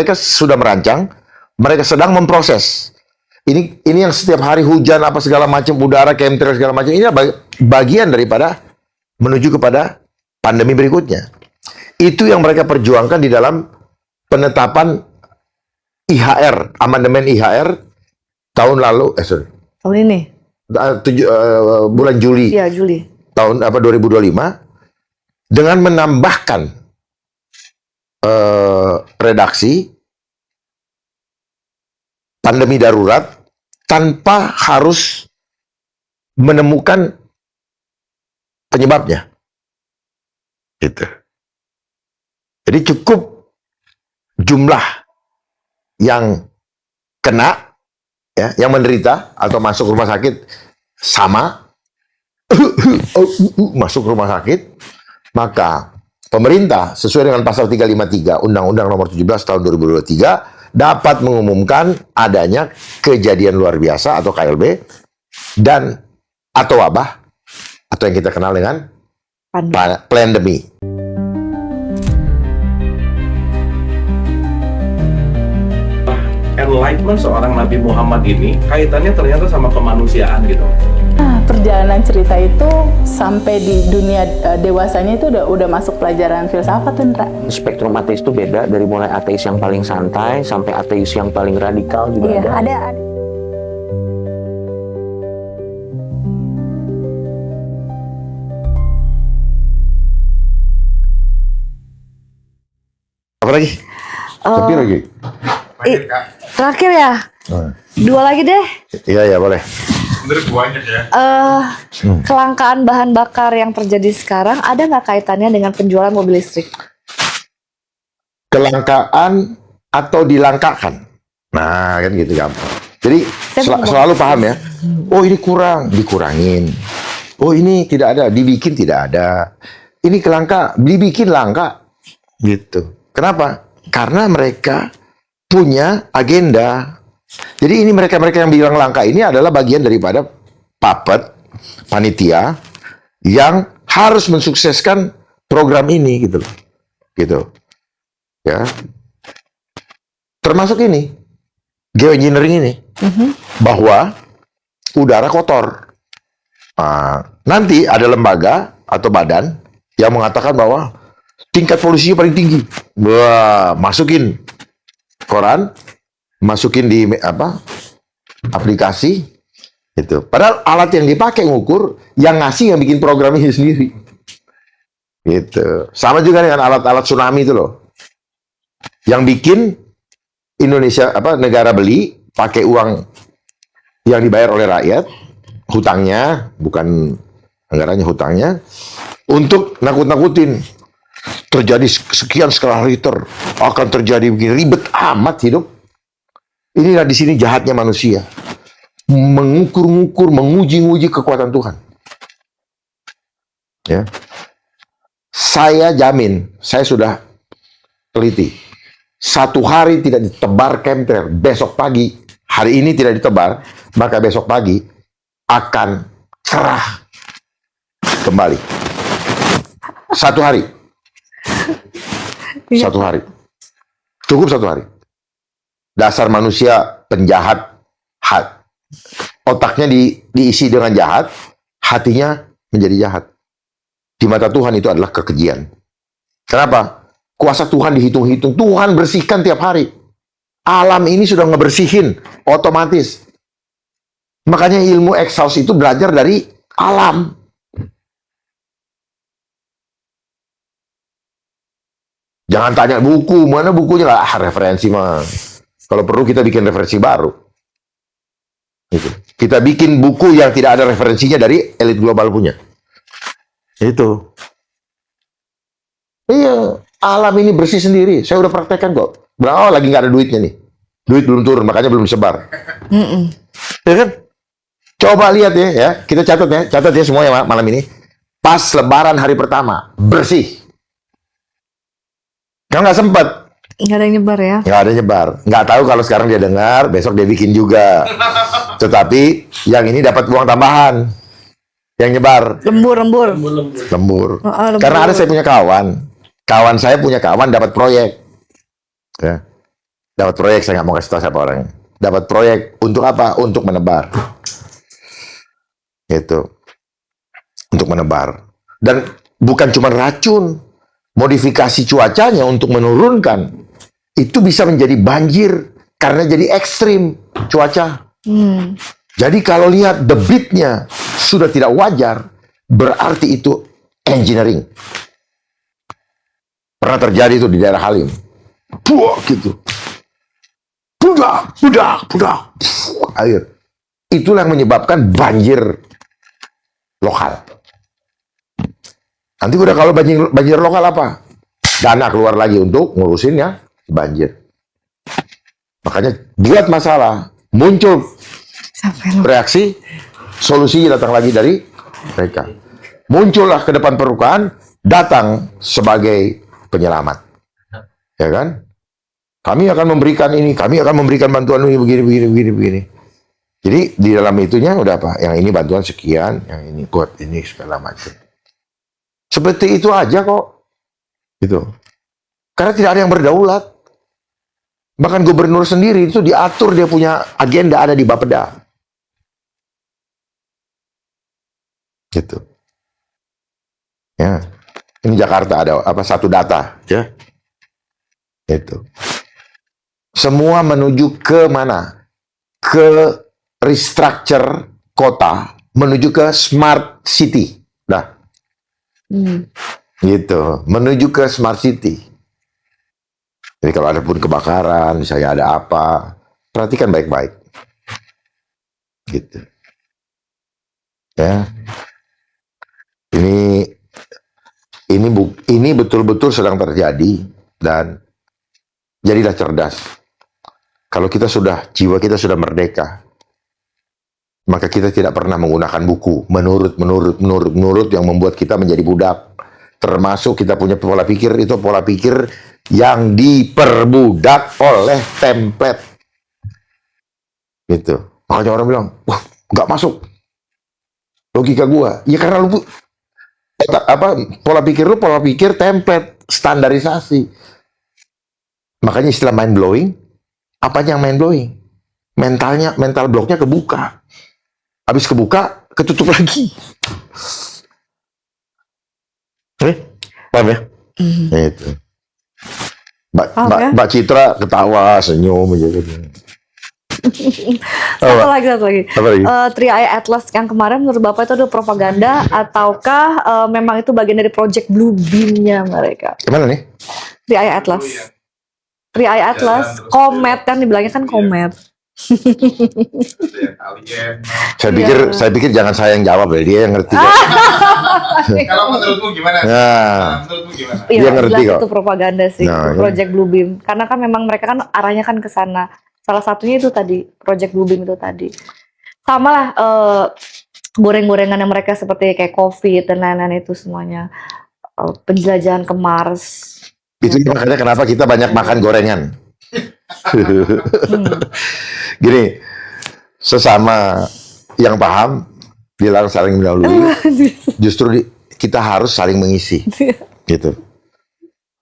Mereka sudah merancang, mereka sedang memproses. Ini yang setiap hari hujan apa segala macam, udara, chemtrail segala macam, ini bagian daripada menuju kepada pandemi berikutnya. Itu yang mereka perjuangkan di dalam penetapan IHR, amandemen IHR tahun lalu, tahun ini. Bulan Juli. Iya, Juli. Tahun 2025 dengan menambahkan redaksi pandemi darurat tanpa harus menemukan penyebabnya. Gitu. Jadi cukup jumlah yang kena, ya, yang menderita atau masuk rumah sakit sama masuk rumah sakit, maka pemerintah sesuai dengan pasal 353 Undang-Undang Nomor 17 Tahun 2023 dapat mengumumkan adanya kejadian luar biasa atau KLB dan atau wabah atau yang kita kenal dengan pandemi. Enlightenment seorang Nabi Muhammad ini kaitannya ternyata sama kemanusiaan gitu. Nah, perjalanan cerita itu sampai di dunia dewasanya itu udah masuk pelajaran filsafat, Indra. Spektrum ateis itu beda, dari mulai ateis yang paling santai sampai ateis yang paling radikal juga Iya, ada. Apa lagi? Sepi lagi. Terakhir ya, 2 lagi deh. Iya, boleh. Banyak ya. Kelangkaan bahan bakar yang terjadi sekarang ada nggak kaitannya dengan penjualan mobil listrik? Kelangkaan atau dilangkakan. Nah, kan gitu gampang. Jadi selalu paham ya. Oh, ini kurang, dikurangin. Oh, ini tidak ada, dibikin tidak ada. Ini kelangka, dibikin langka. Gitu. Kenapa? Karena mereka punya agenda. Jadi ini mereka-mereka yang bilang langka ini adalah bagian daripada puppet, panitia yang harus mensukseskan program ini gitu loh. Gitu. Ya. Termasuk ini, geoengineering ini. Bahwa udara kotor. Nah, nanti ada lembaga atau badan yang mengatakan bahwa tingkat polusinya paling tinggi. Wah, masukin koran, masukin di aplikasi itu. Padahal alat yang dipakai ngukur, yang ngasih yang bikin program ini sendiri. Gitu. Sama juga dengan alat-alat tsunami itu loh. Yang bikin Indonesia negara beli pakai uang yang dibayar oleh rakyat, hutangnya, bukan anggarannya, hutangnya, untuk nakut-nakutin. Terjadi sekian skala Richter, akan terjadi begini, ribet amat hidup. Inilah di sini jahatnya manusia, mengukur-ngukur, menguji-nguji kekuatan Tuhan. Ya, saya jamin, saya sudah teliti. 1 hari tidak ditebar chemtrail, besok pagi, hari ini tidak ditebar, maka besok pagi akan cerah kembali. 1 hari. 1 hari. Cukup 1 hari. Dasar manusia penjahat, otaknya diisi dengan jahat, hatinya menjadi jahat. Di mata Tuhan itu adalah kekejian. Kenapa? Kuasa Tuhan dihitung-hitung. Tuhan bersihkan tiap hari. Alam ini sudah ngebersihin otomatis. Makanya ilmu exhaust itu belajar dari alam. Jangan tanya buku, mana bukunya lah, referensi mah. Kalau perlu kita bikin referensi baru. Gitu. Kita bikin buku yang tidak ada referensinya dari elit global punya. Itu. Iya, alam ini bersih sendiri. Saya udah praktekkan kok. Oh, lagi nggak ada duitnya nih. Duit belum turun, makanya belum disebar. Ya kan? Coba lihat ya. Kita catat ya semuanya malam ini. Pas Lebaran hari pertama, bersih. Kan nggak sempet. Nggak ada yang nyebar ya? Nggak ada nyebar. Nggak tahu kalau sekarang dia dengar, besok dia bikin juga. Tetapi yang ini dapat uang tambahan. Yang nyebar. Lembur. Karena ada saya punya kawan. Kawan saya punya kawan dapat proyek. Ya. Dapat proyek, saya nggak mau kasih tahu siapa orangnya. Dapat proyek untuk apa? Untuk menebar. Itu. Untuk menebar. Dan bukan cuma racun. Modifikasi cuacanya untuk menurunkan. Itu bisa menjadi banjir. Karena jadi ekstrim cuaca. Jadi kalau lihat debitnya sudah tidak wajar, berarti itu engineering. Pernah terjadi itu di daerah Halim. Buah gitu. Budak. Air. Itulah yang menyebabkan banjir lokal. Nanti udah kalau banjir lokal apa? Dana keluar lagi untuk ngurusin ya banjir. Makanya buat masalah, muncul reaksi, solusinya datang lagi dari mereka. Muncullah ke depan permukaan, datang sebagai penyelamat. Ya kan? Kami akan memberikan ini, kami akan memberikan bantuan ini, begini. Jadi di dalam itunya udah apa? Yang ini bantuan sekian, yang ini buat ini segala macam. Seperti itu aja kok. Gitu. Karena tidak ada yang berdaulat. Bahkan gubernur sendiri itu diatur, dia punya agenda ada di Bapeda. Gitu. Ya. Ini Jakarta ada apa satu data, ya. Itu. Semua menuju ke mana? Ke restructure kota, menuju ke smart city. Nah. Gitu, menuju ke smart city. Jadi kalau ada pun kebakaran, misalnya ada apa, perhatikan baik-baik. Gitu. Ya. Ini betul-betul sedang terjadi dan jadilah cerdas. Kalau jiwa kita sudah merdeka, maka kita tidak pernah menggunakan buku menurut yang membuat kita menjadi budak. Termasuk kita punya pola pikir, itu pola pikir yang diperbudak oleh template. Gitu. Makanya orang bilang, wah, nggak masuk logika gua. Ya karena lu pola pikir template, standarisasi. Makanya istilah mind blowing, apanya yang mind blowing? Mental blocknya kebuka. Habis kebuka, ketutup lagi. Paham ya? Itu. Mbak Citra ketawa, senyum aja gitu. Satu lagi. Apa lagi? 3i Atlas yang kemarin menurut Bapak itu adalah propaganda ataukah memang itu bagian dari project Bluebeam-nya mereka? Gimana nih? 3i Atlas. 3i Atlas, komet kan dibilangnya kan komet. Saya pikir jangan saya yang jawab deh, dia yang ngerti. Kalau menurutmu gimana? Menurutmu gimana? Iya, dia ngerti kok. Itu propaganda sih, Project Bluebeam. Karena kan memang mereka kan arahnya kan ke sana. Salah satunya itu tadi, Project Bluebeam itu tadi. Sama lah, goreng-gorengan yang mereka seperti kayak COVID dan lain-lain itu semuanya. Penjelajahan ke Mars. Itu makanya kenapa kita banyak makan gorengan. Gini, sesama yang paham bilang saling mendahului, justru kita harus saling mengisi, gitu.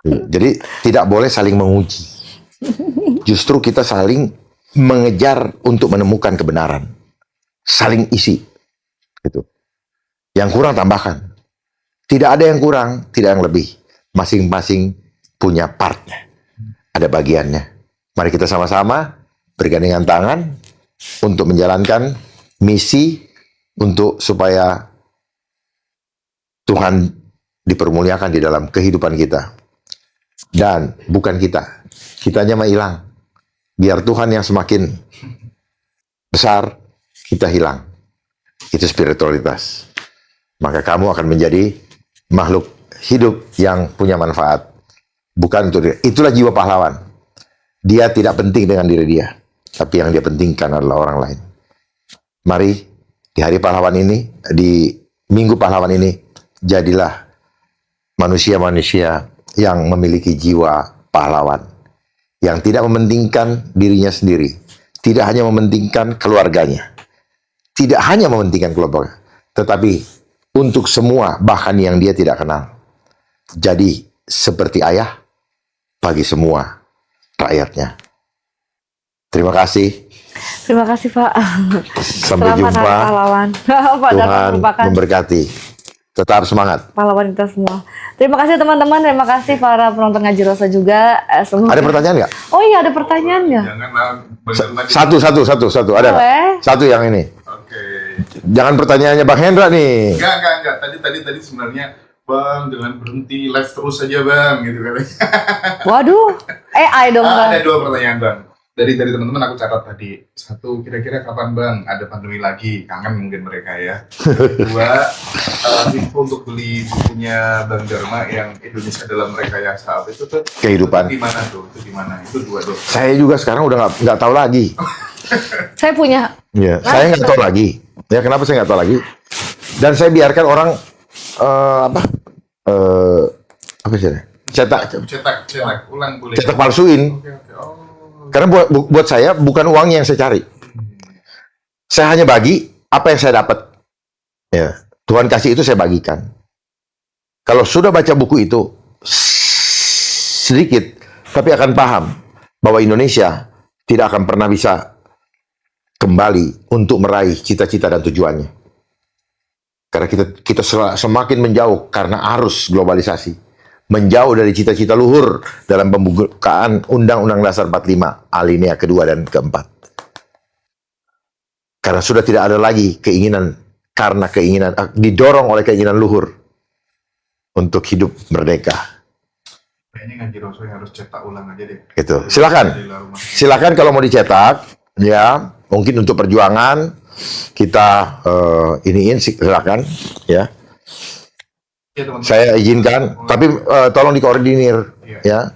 Jadi tidak boleh saling menguji. Justru kita saling mengejar untuk menemukan kebenaran, saling isi, gitu. Yang kurang tambahkan. Tidak ada yang kurang, tidak yang lebih. Masing-masing punya partnya, ada bagiannya. Mari kita sama-sama bergandengan tangan untuk menjalankan misi untuk supaya Tuhan dipermuliakan di dalam kehidupan kita. Dan bukan kitanya mah hilang. Biar Tuhan yang semakin besar, kita hilang. Itu spiritualitas. Maka kamu akan menjadi makhluk hidup yang punya manfaat. Bukan untuk diri. Itulah jiwa pahlawan. Dia tidak penting dengan diri dia, tapi yang dia pentingkan adalah orang lain. Mari di hari pahlawan ini, di minggu pahlawan ini, jadilah manusia-manusia yang memiliki jiwa pahlawan, yang tidak mementingkan dirinya sendiri, tidak hanya mementingkan keluarganya, tidak hanya mementingkan keluarga, tetapi untuk semua, bahkan yang dia tidak kenal. Jadi seperti ayah bagi semua rakyatnya. Terima kasih. Terima kasih Pak. Sampai Selamat jumpa. Hari Pahlawan. Pak Dharma Tuhan merupakan memberkati. Tetap semangat. pahlawan kita semua. Terima kasih teman-teman, terima kasih para penonton Ngaji Rosa juga. Semoga... Ada pertanyaan nggak? Oh iya, ada pertanyaan nggak? Janganlah bener lagi. Satu. Ada nggak? Boleh. Satu yang ini. Oke. Jangan pertanyaannya Bang Hendra nih. Enggak. Tadi sebenarnya Bang, jangan berhenti live terus saja Bang, gitu katanya. Waduh, AI dong Bang. Ada 2 pertanyaan Bang. Dari teman-teman aku catat tadi. 1, kira-kira kapan Bang ada pandemi lagi? Kangen mungkin mereka ya. 2, info untuk beli bukunya Bang Dharma yang Indonesia dalam Rekayasa apa itu tuh? Kehidupan. Itu di mana tuh? Itu di mana? Itu 2 tuh. Saya juga sekarang udah nggak tahu lagi. Saya punya. Ya, saya nggak tahu lagi. Ya, kenapa saya nggak tahu lagi? Dan saya biarkan orang apa sih? Cetak Ulang boleh. cetak palsuin. Oke. Oh. Karena buat saya bukan uangnya yang saya cari. Saya hanya bagi apa yang saya dapat. Ya, Tuhan kasih itu saya bagikan. Kalau sudah baca buku itu sedikit, tapi akan paham bahwa Indonesia tidak akan pernah bisa kembali untuk meraih cita-cita dan tujuannya. Karena kita semakin menjauh karena arus globalisasi. Menjauh dari cita-cita luhur dalam pembukaan Undang-Undang Dasar 45 alinea kedua dan keempat. Karena sudah tidak ada lagi keinginan, didorong oleh keinginan luhur untuk hidup merdeka. Kayaknya Ngaji Rosa yang harus cetak ulang aja deh. Gitu. Silakan kalau mau dicetak, ya mungkin untuk perjuangan kita iniin silakan, ya. Ya, teman-teman. Saya izinkan, tapi tolong dikoordinir, ya.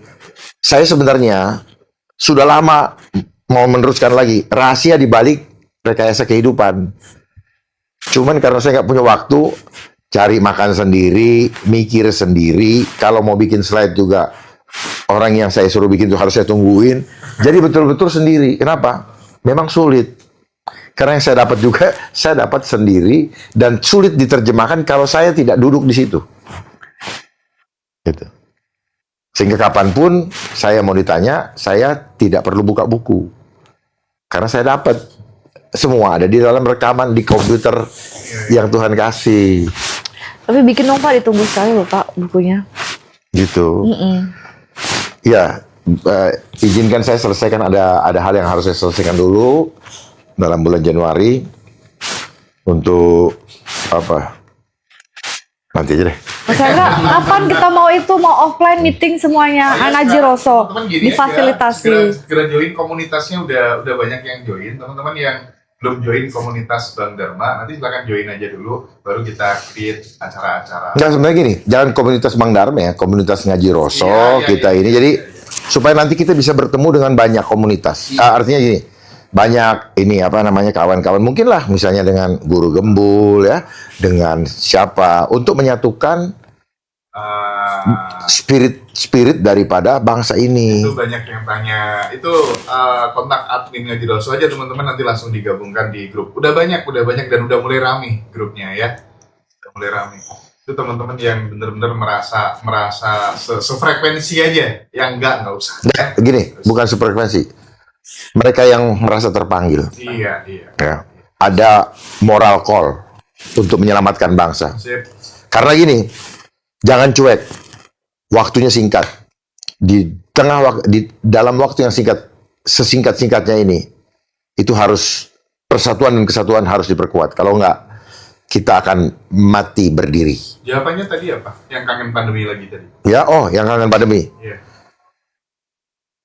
Saya sebenarnya sudah lama mau meneruskan lagi rahasia di balik rekayasa kehidupan. Cuman karena saya nggak punya waktu, cari makan sendiri, mikir sendiri. Kalau mau bikin slide juga, orang yang saya suruh bikin itu harus saya tungguin. Jadi betul-betul sendiri. Kenapa? Memang sulit. Karena yang saya dapat juga, saya dapat sendiri dan sulit diterjemahkan kalau saya tidak duduk di situ. Gitu. Sehingga kapanpun saya mau ditanya, saya tidak perlu buka buku. Karena saya dapat semua ada di dalam rekaman di komputer yang Tuhan kasih. Tapi bikin dong Pak, ditunggu sekali loh Pak bukunya. Gitu. Ya, izinkan saya selesaikan ada hal yang harus saya selesaikan dulu dalam bulan Januari untuk apa? Nanti aja deh. Mas Hendra, kapan kita mau offline meeting semuanya Ngaji Roso Teman-teman gini difasilitasi? aja, segera join komunitasnya, udah banyak yang join. Teman-teman yang belum join komunitas Bang Dharma, nanti silakan join aja dulu, baru kita create acara-acara. Nah, sebenarnya gini, jangan komunitas Bang Dharma ya, komunitas Ngaji Roso ini. Jadi supaya nanti kita bisa bertemu dengan banyak komunitas. Artinya gini, banyak ini kawan-kawan mungkin lah, misalnya dengan Guru Gembul ya, dengan siapa untuk menyatukan spirit daripada bangsa ini. Itu banyak yang tanya. Itu kontak admin Ngaji Roso aja teman-teman, nanti langsung digabungkan di grup. Udah banyak dan udah mulai rame grupnya ya. Udah mulai rame. Itu teman-teman yang benar-benar merasa sefrekuensi aja. Yang enggak usah. Nah, gini, bukan sefrekuensi. Mereka yang merasa terpanggil. Iya. Ya. Ada moral call untuk menyelamatkan bangsa. Sip. Karena gini, jangan cuek. Waktunya singkat. Di dalam waktu yang singkat, sesingkat-singkatnya ini, itu harus persatuan dan kesatuan harus diperkuat. Kalau enggak, kita akan mati berdiri. Jawabannya tadi apa? Yang kangen pandemi lagi tadi. Ya, yang kangen pandemi. Iya.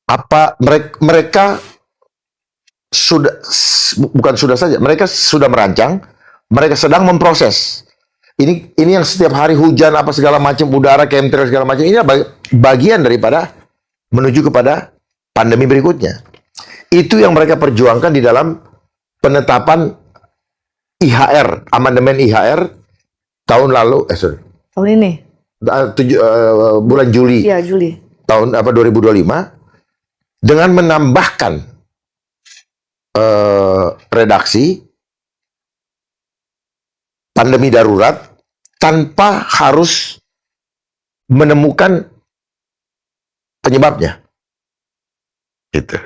Apa mereka mereka sudah merancang, mereka sedang memproses. Ini yang setiap hari hujan apa segala macam, udara, chemtrail segala macam, ini bagian daripada menuju kepada pandemi berikutnya. Itu yang mereka perjuangkan di dalam penetapan IHR, amandemen IHR tahun lalu, Tahun ini? Bulan Juli. Iya, Juli. Tahun 2025 dengan menambahkan redaksi pandemi darurat tanpa harus menemukan penyebabnya. Gitu.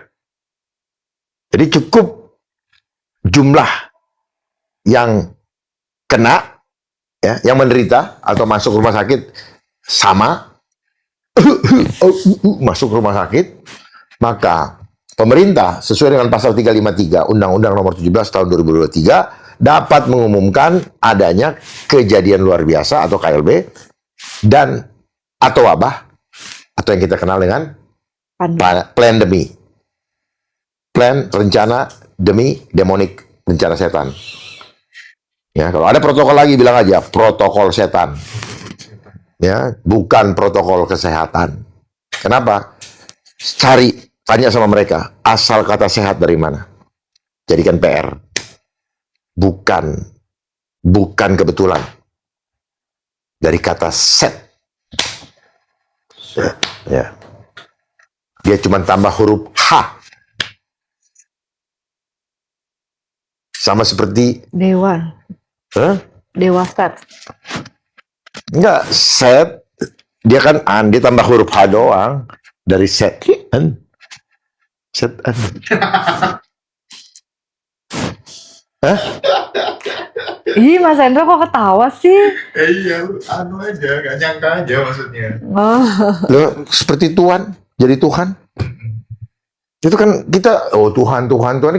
Jadi cukup jumlah yang kena, ya, yang menderita atau masuk rumah sakit sama, masuk rumah sakit, maka pemerintah sesuai dengan pasal 353 Undang-Undang Nomor 17 Tahun 2023 dapat mengumumkan adanya kejadian luar biasa atau KLB dan atau wabah atau yang kita kenal dengan pandemi. Plan, rencana, demi, demonik, rencana setan. Ya, kalau ada protokol lagi bilang aja protokol setan. Ya, bukan protokol kesehatan. Kenapa? Tanya sama mereka, asal kata sehat dari mana? Jadikan PR. Bukan kebetulan. Dari kata set. Ya. Dia cuma tambah huruf H. Sama seperti Dewa. Dewa set. Enggak, set. Dia kan dia tambah huruf H doang. Dari set. Set. Hah? Ih, Mas Hendra kok ketawa sih? Iya, anu aja, gak nyangka aja maksudnya. Oh. Loh, seperti Tuhan. Jadi Tuhan. Itu kan kita, oh Tuhan.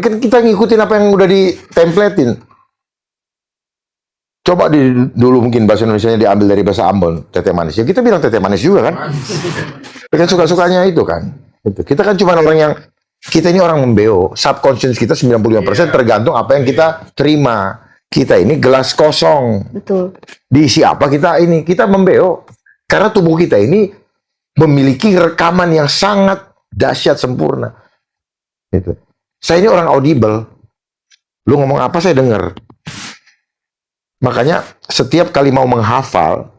Kan kita ngikutin apa yang udah ditempletin. Coba dulu mungkin bahasa Indonesianya diambil dari bahasa Ambon, teteh manis. Ya kita bilang teteh manis juga kan. Kan suka-sukanya itu kan. Itu. Kita kan cuma orang yang, kita ini orang membeo. Subconscious kita 95% tergantung apa yang kita terima. Kita ini gelas kosong. Betul. Diisi apa kita ini? Kita membeo. Karena tubuh kita ini memiliki rekaman yang sangat dahsyat sempurna. Itu. Saya ini orang audible. Lu ngomong apa saya dengar. Makanya setiap kali mau menghafal,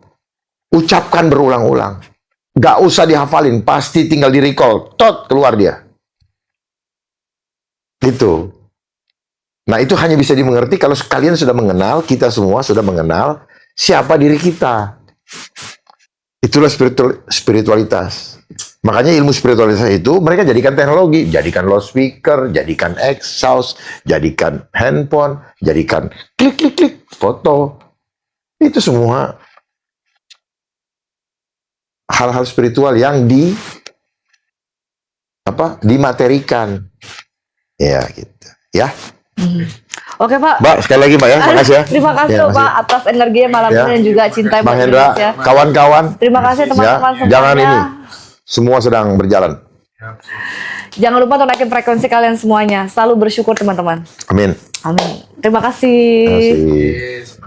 ucapkan berulang-ulang. Gak usah dihafalin, pasti tinggal di recall. Tot, keluar dia. Gitu. Nah itu hanya bisa dimengerti kalau kalian sudah mengenal, kita semua sudah mengenal siapa diri kita. Itulah spiritualitas. Makanya ilmu spiritualitas itu mereka jadikan teknologi, jadikan loudspeaker, jadikan exhaust, jadikan handphone, jadikan klik foto. Itu semua hal-hal spiritual yang dimaterikan. Ya gitu. Ya. Oke Pak. Mbak, sekali lagi Mbak ya, makasih ya. Terima kasih Ya, Pak atas energinya malam ini dan juga cinta Bang buat Hendra, Indonesia. kawan-kawan. Terima kasih teman-teman semuanya. Jangan ini. Semua sedang berjalan. Jangan lupa untuk naikin frekuensi kalian semuanya. Selalu bersyukur teman-teman. Amin. Amin. Terima kasih. Terima kasih. Yes,